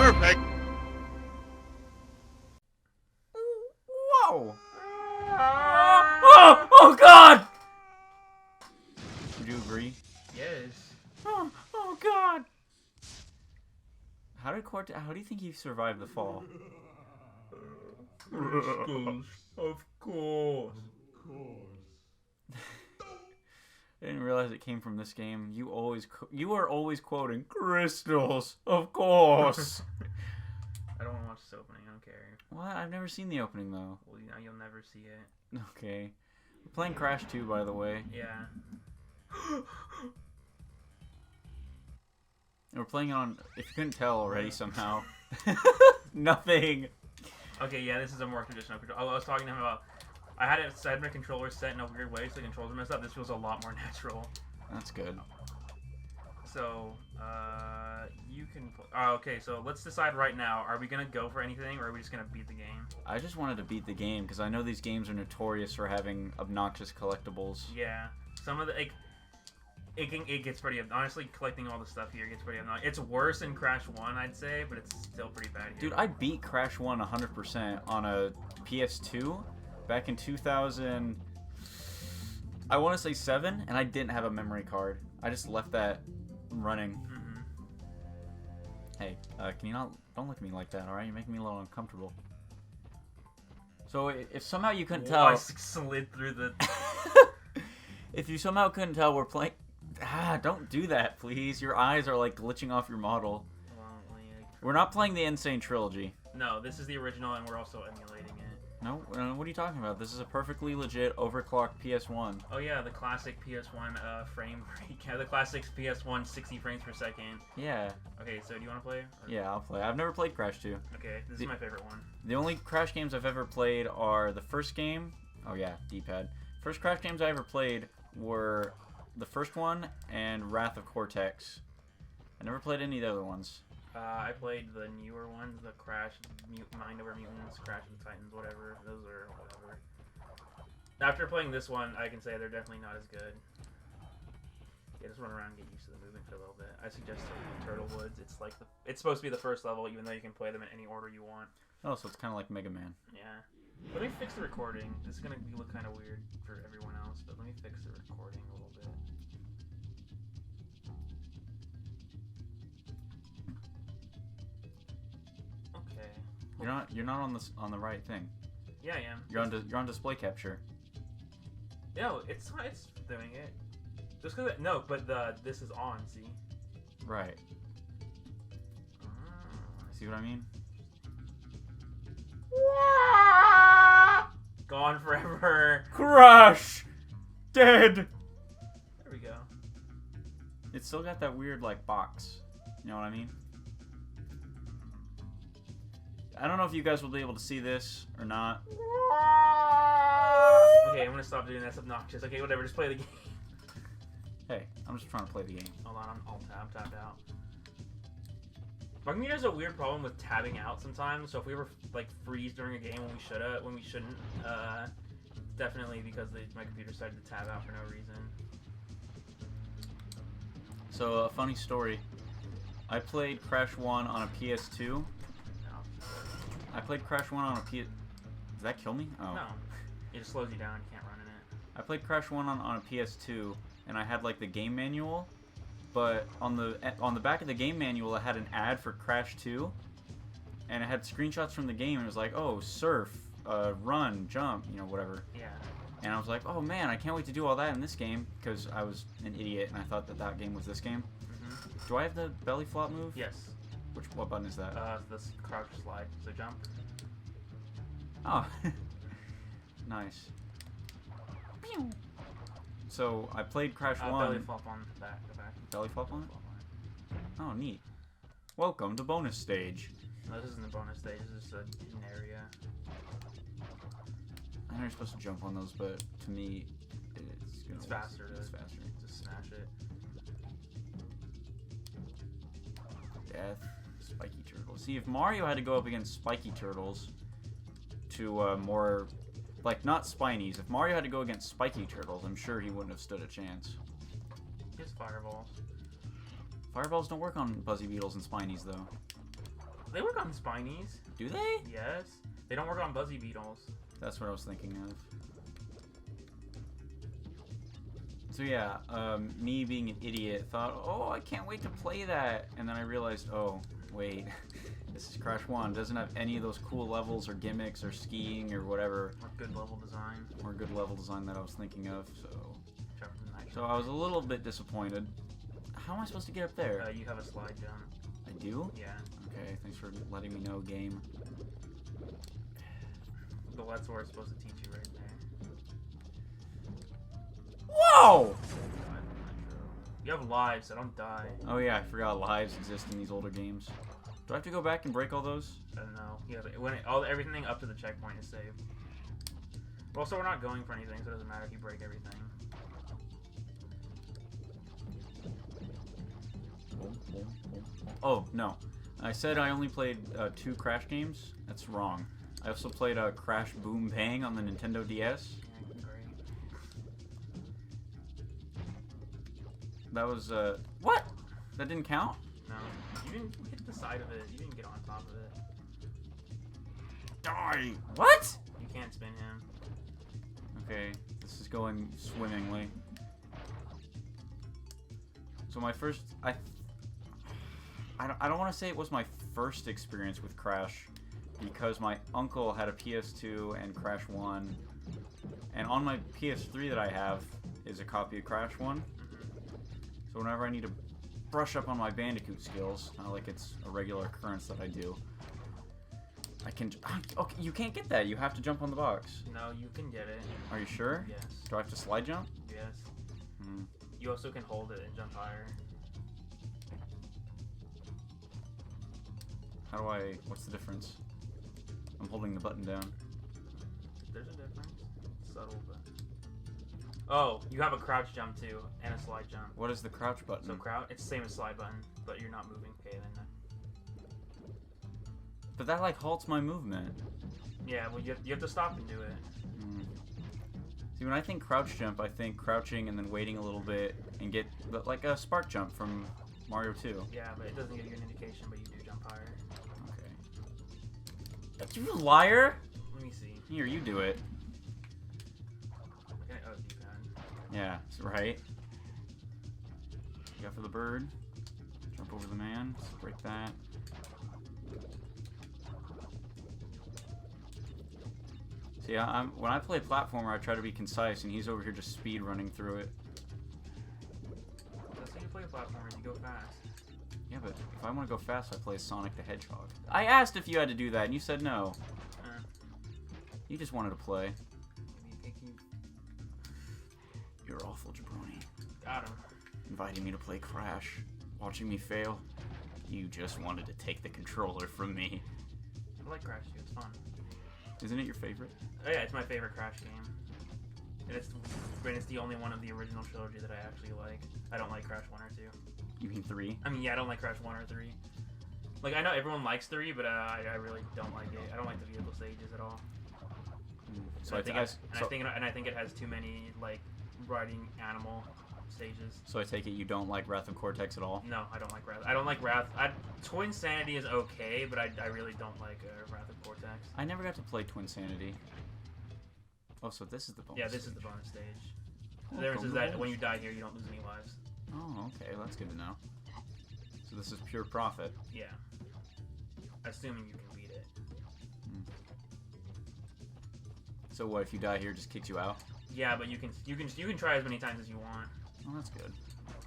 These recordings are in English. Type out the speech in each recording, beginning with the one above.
Perfect! Whoa! Oh God! Would you agree? Yes. Oh God! How do you think he survived the fall? Crystals, of course. I didn't realize it came from this game. You are always quoting crystals, of course. I don't want to watch this opening. I don't care. What? I've never seen the opening though. Well, you know, you'll never see it. Okay. We're playing Crash 2, by the way. Yeah. And we're playing it on, if you couldn't tell already somehow. Nothing. Okay, yeah, this is a more traditional control. I was talking to him about. I had my controller set in a weird way, so the controls are messed up. This feels a lot more natural. That's good. So, you can. Okay, so let's decide right now. Are we gonna go for anything, or are we just gonna beat the game? I just wanted to beat the game because I know these games are notorious for having obnoxious collectibles. Yeah, some of the it gets pretty. Honestly, collecting all the stuff here gets pretty obnoxious. It's worse than Crash 1, I'd say, but it's still pretty bad here. Dude, I beat Crash 1 100% on a PS2 back in 2000. I want to say 7, and I didn't have a memory card. I just left that running. Mm-hmm. Hey, can you not? Don't look at me like that, all right? You're making me a little uncomfortable. So if somehow you couldn't tell, I slid through the. if you somehow couldn't tell, we're playing. Don't do that, please. Your eyes are like glitching off your model. We're not playing the Insane Trilogy. No, this is the original, and we're also emulating it. No, what are you talking about? This is a perfectly legit overclocked PS1. Oh yeah, the classic PS1 frame rate. Yeah, the classic PS1 60 frames per second. Yeah. Okay, so do you want to play? Or... Yeah, I'll play. I've never played Crash 2. Okay, this is my favorite one. The only Crash games I've ever played are the first game. Oh yeah, D-pad. First Crash games I ever played were the first one and Wrath of Cortex. I never played any of the other ones. I played the newer ones, the Crash, Mind Over Mutants, Crash and Titans, whatever. Those are whatever. After playing this one, I can say they're definitely not as good. Yeah, just run around and get used to the movement for a little bit. I suggest Turtle Woods. It's like it's supposed to be the first level, even though you can play them in any order you want. Oh, so it's kind of like Mega Man. Yeah. Let me fix the recording. This is gonna look kind of weird for everyone else, but let me fix the recording a little bit. Okay. You're not on the right thing. Yeah, I am. You're on display capture. No, it's doing it. Just cause this is on. See. Right. See what I mean? Gone forever. Crash! Dead! There we go. It's still got that weird, like, box. You know what I mean? I don't know if you guys will be able to see this or not. Okay, I'm gonna stop doing that. That's obnoxious. Okay, whatever. Just play the game. Hey, I'm just trying to play the game. Hold on, I'm tabbed out. My computer has a weird problem with tabbing out sometimes. So if we ever like freeze during a game when we shouldn't, it's definitely because my computer decided to tab out for no reason. So a funny story. I played Crash 1 on a PS2. I played Crash 1 on a PS. Did that kill me? Oh. No, it just slows you down. You can't run in it. I played Crash 1 on a PS2, and I had like the game manual. But on the back of the game manual, it had an ad for Crash 2, and it had screenshots from the game. And it was like, oh, surf, run, jump, you know, whatever. Yeah. And I was like, oh man, I can't wait to do all that in this game because I was an idiot and I thought that game was this game. Mm-hmm. Do I have the belly flop move? Yes. What button is that? This crouch slide. So jump. Oh, nice. So I played Crash 1. Belly flop on the back. Belly flop on it? Oh, neat. Welcome to bonus stage. No, this isn't the bonus stage. This is an area. I know you're supposed to jump on those, but to me, it's faster. It's faster. To smash it. Death. Spiky turtles. See, if Mario had to go up against spiky turtles to more, like, not spinies. If Mario had to go against spiky turtles, I'm sure he wouldn't have stood a chance. Just fireballs. Fireballs don't work on Buzzy Beetles and Spinies, though. They work on spinies. Do they? Yes. They don't work on buzzy beetles. That's what I was thinking of. So yeah, me being an idiot thought, oh, I can't wait to play that, and then I realized, oh, wait, this is Crash 1. Doesn't have any of those cool levels or gimmicks or skiing or whatever. Or good level design. Or good level design that I was thinking of. So So I was a little bit disappointed. How am I supposed to get up there? you have a slide jump. I do? Yeah. Okay, thanks for letting me know, game. But that's where it's supposed to teach you right there. Whoa! You have lives, so don't die. Oh yeah, I forgot lives exist in these older games. Do I have to go back and break all those? I don't know. You have everything up to the checkpoint is saved. But also, we're not going for anything, so it doesn't matter if you break everything. Oh, no. I said I only played 2 Crash games. That's wrong. I also played Crash Boom Bang on the Nintendo DS. Yeah, great. That was, what? That didn't count? No. You didn't hit the side of it. You didn't get on top of it. Die! What? You can't spin him. Okay, this is going swimmingly. So my first, I don't want to say it was my first experience with Crash, because my uncle had a PS2 and Crash 1, and on my PS3 that I have is a copy of Crash 1. So whenever I need to brush up on my Bandicoot skills, not like it's a regular occurrence that I do, I can. Okay, you can't get that. You have to jump on the box. No, you can get it. Are you sure? Yes. Do I have to slide jump? Yes. Hmm. You also can hold it and jump higher. How do I? What's the difference? I'm holding the button down. There's a difference. It's subtle, but. Oh, you have a crouch jump too, and a slide jump. What is the crouch button? So crouch, it's the same as slide button, but you're not moving. Okay, then. But that like halts my movement. Yeah, well you have to stop and do it. Mm. See, when I think crouch jump, I think crouching and then waiting a little bit and get like a spark jump from Mario 2. Yeah, but it doesn't give you an indication, but you do jump higher. Okay. You liar! Let me see. Here, you do it. Okay, oh, D-pad. Yeah, right. Go for the bird. Jump over the man. Break that. See, when I play platformer, I try to be concise, and he's over here just speed running through it. That's how you play platformers, you go fast. Yeah, but if I want to go fast, I play Sonic the Hedgehog. I asked if you had to do that, and you said no. You just wanted to play. You're awful, jabroni. Got him. Inviting me to play Crash, watching me fail. You just wanted to take the controller from me. I like Crash 2, it's fun. Isn't it your favorite? Oh yeah, it's my favorite Crash game. And it's the only one of the original trilogy that I actually like. I don't like Crash 1 or 2. You mean 3? I mean, yeah, I don't like Crash 1 or 3. Like, I know everyone likes 3, but I really don't like it. I don't like the vehicle stages at all. So I think it has too many, like, riding animal stages. So I take it you don't like Wrath of Cortex at all? No, I don't like Wrath. I don't like Wrath. Twin Sanity is okay, but I really don't like Wrath of Cortex. I never got to play Twin Sanity. Oh, so this is the bonus. Yeah, this is the bonus stage. The difference is that when you die here, you don't lose any lives. Oh, okay, well, that's good to know. So this is pure profit. Yeah. Assuming you can beat it. So what if you die here, it just kicks you out? Yeah, but you can try as many times as you want. Oh, that's good.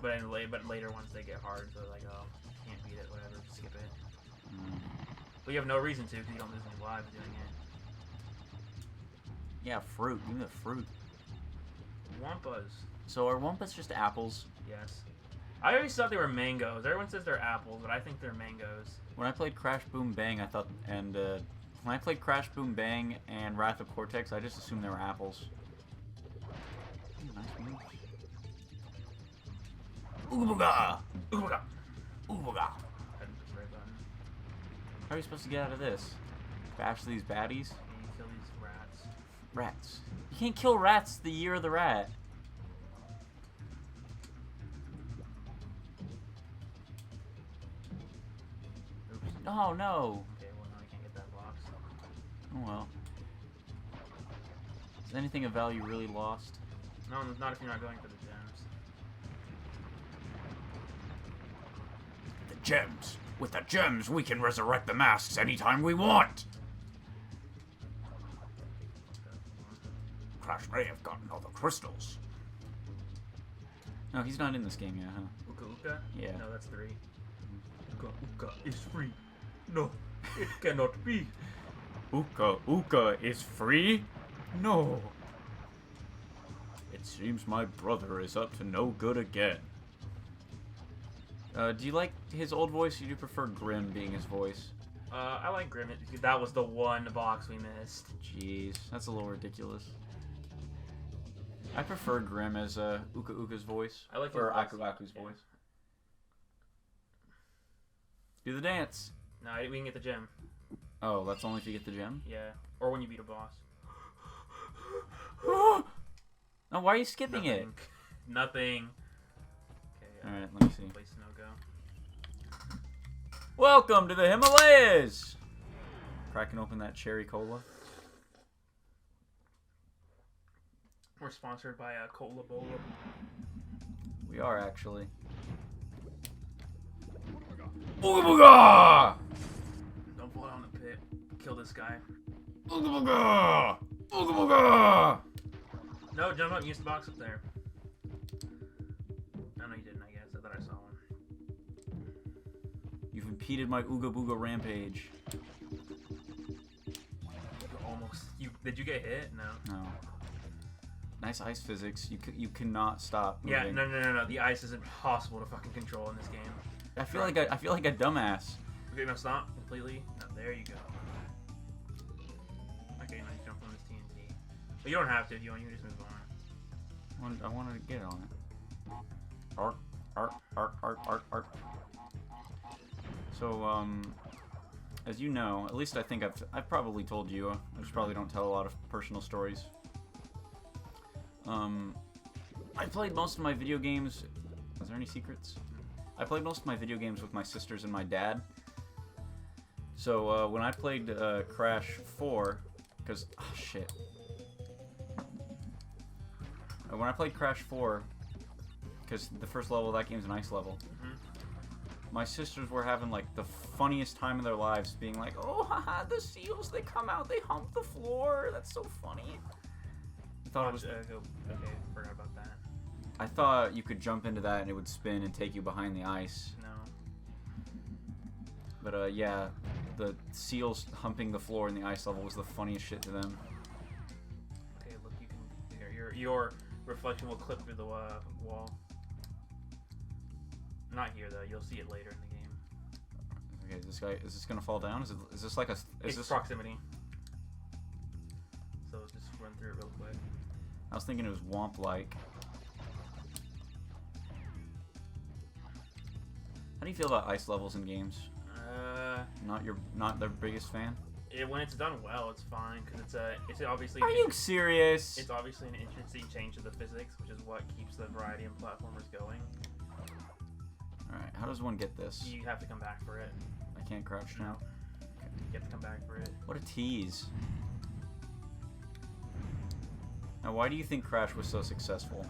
But later once they get hard, so like, oh, can't beat it, whatever, just skip it. But you have no reason to, because you don't lose any lives doing it. Yeah, fruit. Give me the fruit. Wampas. So are Wampas just apples? Yes. I always thought they were mangoes. Everyone says they're apples, but I think they're mangoes. When I played Crash Boom Bang, I thought, and when I played Crash Boom Bang and Wrath of Cortex, I just assumed they were apples. Ooh, nice moves. Ooga Ooga! Ooga! How are you supposed to get out of this? Bash these baddies? And you kill these rats. Rats. You can't kill rats the year of the rat. Oops. Oh no. Okay, well now I can't get that box. Oh well. Is anything of value really lost? No, not if you're not going for the gems. The gems. With the gems, we can resurrect the masks anytime we want. Crash may have gotten all the crystals. No, he's not in this game yet, huh? Uka Uka? Yeah. No, that's 3. Uka Uka is free. No, it cannot be. Uka Uka is free? No. It seems my brother is up to no good again. Do you like his old voice, or do you prefer Grim being his voice? I like Grim. That was the one box we missed. Jeez, that's a little ridiculous. I prefer Grim as Uka Uka's voice. I like his or voice. Aku Aku's voice. Do the dance. No, we can get the gem. Oh, that's only if you get the gem? Yeah, or when you beat a boss. Oh, why are you skipping it? Nothing. Okay. Alright, let me see. Place no go. Welcome to the Himalayas! Cracking open that cherry cola. We're sponsored by Cola Bola. We are actually. Ooga booga! Don't fall down the pit. Kill this guy. Ooga booga! Ooga booga! No, jump up. Use the box up there. Oh, no, you didn't, I guess. I thought I saw one. You've impeded my Ooga booga rampage. Almost. Did you get hit? No. No. Nice ice physics. You cannot stop moving. Yeah, no. The ice is impossible to fucking control in this game. I feel like a dumbass. Okay, no, stop completely. No, there you go. Okay, now you jump on this TNT. But you don't have to if you want. You can just move on. I wanted to get on it. Arc, arc, arc, arc, arc, arc. So, as you know, at least I think I've probably told you. I just probably don't tell a lot of personal stories. I played most of my video games. Is there any secrets? I played most of my video games with my sisters and my dad. So when I played Crash 4, because shit. When I played Crash 4, because the first level of that game's an ice level, my sisters were having like the funniest time of their lives, being like, "Oh, haha, the seals! They come out, they hump the floor. That's so funny." I thought it was. Okay, forgot about that. I thought you could jump into that and it would spin and take you behind the ice. No. But yeah, the seals humping the floor in the ice level was the funniest shit to them. Okay, look, you can. Your reflection will clip through the wall. Not here though. You'll see it later in the game. Okay, is this gonna fall down? Is this like a? It's proximity. So just run through it real quick. I was thinking it was Womp-like. How do you feel about ice levels in games? Not their biggest fan. When it's done well, it's fine because it's obviously. Are you serious? It's obviously an interesting change to the physics, which is what keeps the variety in platformers going. All right, how does one get this? You have to come back for it. I can't crouch now. You have to come back for it. What a tease. Now, why do you think Crash was so successful?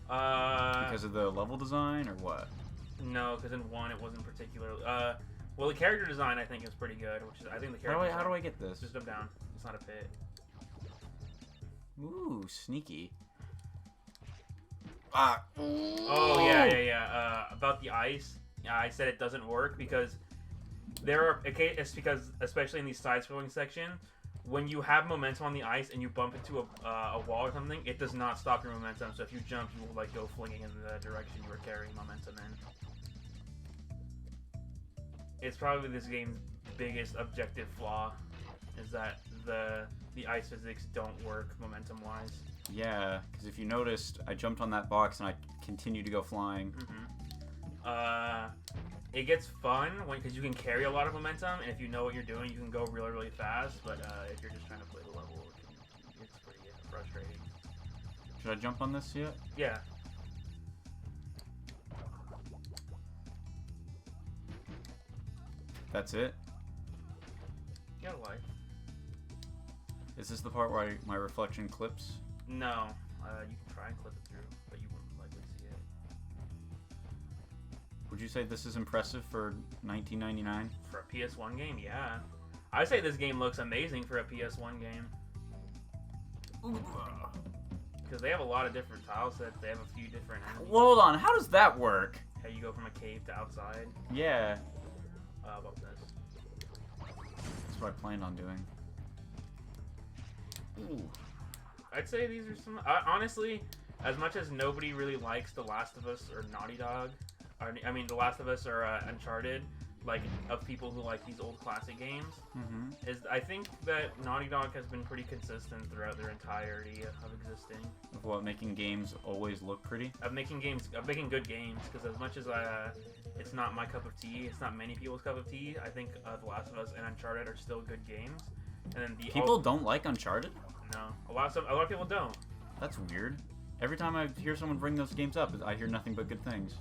Because of the level design, or what? No, because in 1 it wasn't particularly. Well, the character design I think is pretty good, which is I think the character. How do I get this? Just jump down. It's not a pit. Ooh, sneaky. Oh yeah. About the ice, I said it doesn't work because there are. It's because especially in these side-scrolling section, when you have momentum on the ice and you bump into a wall or something, it does not stop your momentum. So if you jump, you will like go flinging in the direction you were carrying momentum in. It's probably this game's biggest objective flaw, is that the ice physics don't work momentum-wise. Yeah, because if you noticed, I jumped on that box and I continued to go flying. It gets fun because you can carry a lot of momentum, and if you know what you're doing, you can go really, really fast. But if you're just trying to play the level, it's pretty frustrating. Should I jump on this yet? Yeah. That's it? Get a life. Is this the part where my reflection clips? No. You can try and clip it through, but you wouldn't likely see it. Would you say this is impressive for 1999? For a PS1 game, yeah. I say this game looks amazing for a PS1 game. Because they have a lot of different tile sets. They have a few different enemies. Well, hold on, how does that work? How you go from a cave to outside. Yeah. About this. That's what I planned on doing. Ooh. I'd say these are some... honestly, as much as nobody really likes The Last of Us or Naughty Dog, I mean, The Last of Us or Uncharted, like, of people who like these old classic games, I think that Naughty Dog has been pretty consistent throughout their entirety of existing. Of what, making games always look pretty? Of making good games, because as much as it's not my cup of tea, it's not many people's cup of tea, I think The Last of Us and Uncharted are still good games. And then people don't like Uncharted? No, a lot of people don't. That's weird. Every time I hear someone bring those games up, I hear nothing but good things.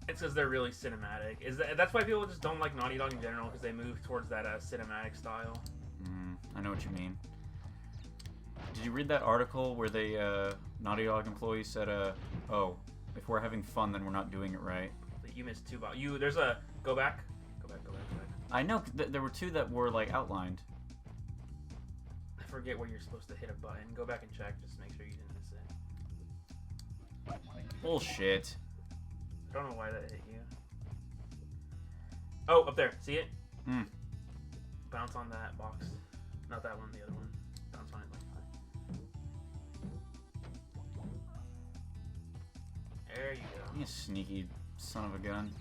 It's because they're really cinematic. That's why people just don't like Naughty Dog in general, because they move towards that cinematic style. I know what you mean. Did you read that article where they Naughty Dog employees said, "Oh, if we're having fun, then we're not doing it right." You missed two. There's a go back. I know there were two that were like outlined. I forget where you're supposed to hit a button. Go back and check, just to make sure you didn't miss it. Bullshit. I don't know why that hit you. Oh, up there. See it? Bounce on that box. Not that one, the other one. Bounce on it like that. There you go. You sneaky son of a gun.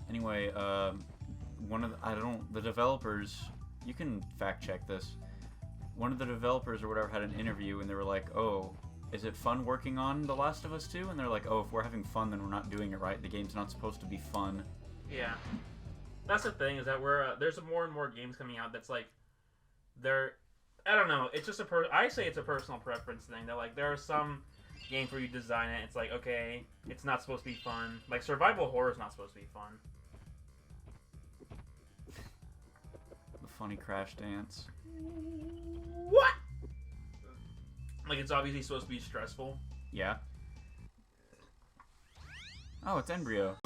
Anyway, the developers, you can fact check this. One of the developers or whatever had an interview and they were like, "Oh, is it fun working on The Last of Us 2?" And they're like, "Oh, if we're having fun, then we're not doing it right. The game's not supposed to be fun." Yeah. That's the thing, is that there's more and more games coming out that's like, I don't know, it's just I say it's a personal preference thing. That like, there are some games where you design it, it's like, okay, it's not supposed to be fun. Like, survival horror is not supposed to be fun. The funny crash dance. What? Like, it's obviously supposed to be stressful. Yeah. Oh, it's Embryo.